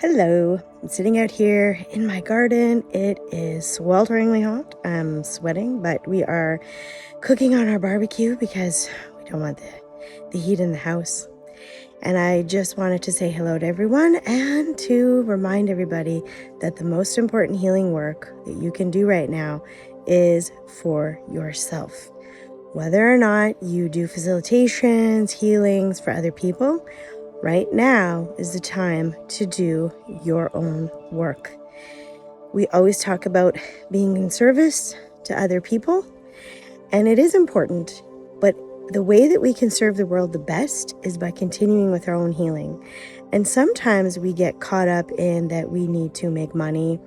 Hello, I'm sitting out here in my garden. It is swelteringly hot. I'm sweating, but we are cooking on our barbecue because we don't want the heat in the house. And I just wanted to say hello to everyone and to remind everybody that the most important healing work that you can do right now is for yourself. Whether or not you do facilitations, healings for other people, right now is the time to do your own work. We always talk about being in service to other people, and it is important, but the way that we can serve the world the best is by continuing with our own healing. And sometimes we get caught up in that we need to make money,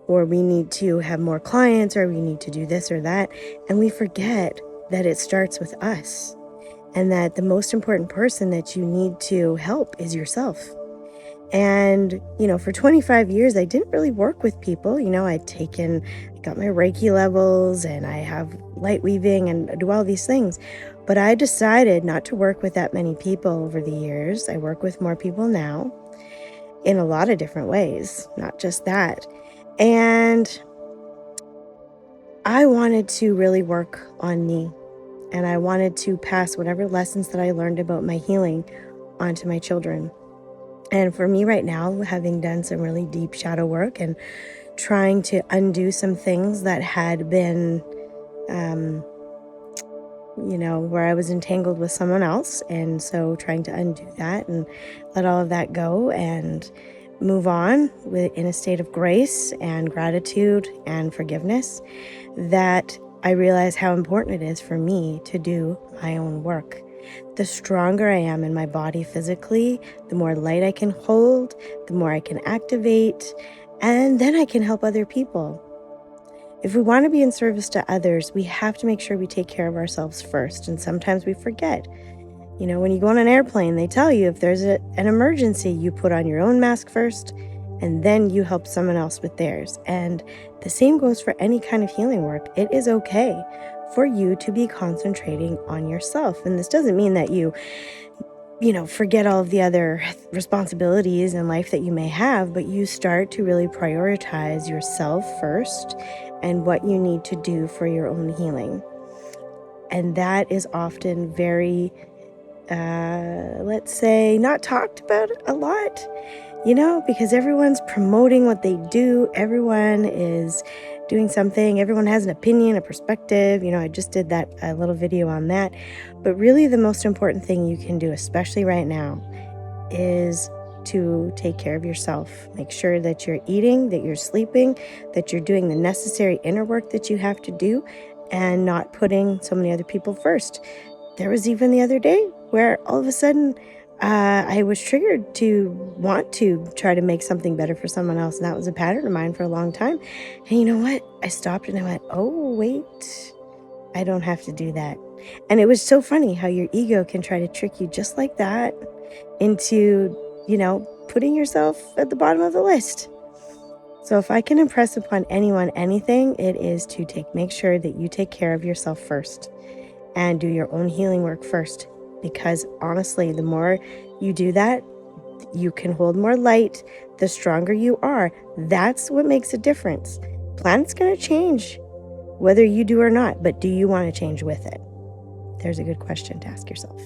or we need to have more clients, or we need to do this or that, and we forget that it starts with us. And that the most important person that you need to help is yourself. And, for 25 years, I didn't really work with people. I got my Reiki levels and I have light weaving and do all these things. But I decided not to work with that many people over the years. I work with more people now in a lot of different ways, not just that. And I wanted to really work on me. And I wanted to pass whatever lessons that I learned about my healing onto my children. And for me right now, having done some really deep shadow work and trying to undo some things that had been, where I was entangled with someone else. And so trying to undo that and let all of that go and move on in a state of grace and gratitude and forgiveness, that I realize how important it is for me to do my own work. The stronger I am in my body physically, the more light I can hold, the more I can activate, and then I can help other people. If we want to be in service to others, we have to make sure we take care of ourselves first. And sometimes we forget. When you go on an airplane, they tell you if there's an emergency, you put on your own mask first, and then you help someone else with theirs. And the same goes for any kind of healing work. It is okay for you to be concentrating on yourself. And this doesn't mean that you forget all of the other responsibilities in life that you may have, but you start to really prioritize yourself first and what you need to do for your own healing. And that is often very, let's say, not talked about a lot, because everyone's promoting what they do. Everyone is doing something. Everyone has an opinion, a perspective. I just did a little video on that. But really the most important thing you can do, especially right now, is to take care of yourself. Make sure that you're eating, that you're sleeping, that you're doing the necessary inner work that you have to do, and not putting so many other people first. There was even the other day where all of a sudden I was triggered to want to try to make something better for someone else. And that was a pattern of mine for a long time. And you know what? I stopped and I went, oh, wait, I don't have to do that. And it was so funny how your ego can try to trick you just like that into, putting yourself at the bottom of the list. So if I can impress upon anyone anything, it is to make sure that you take care of yourself first and do your own healing work first. Because honestly, the more you do that, you can hold more light, the stronger you are. That's what makes a difference. Planet's going to change, whether you do or not, but do you want to change with it? There's a good question to ask yourself.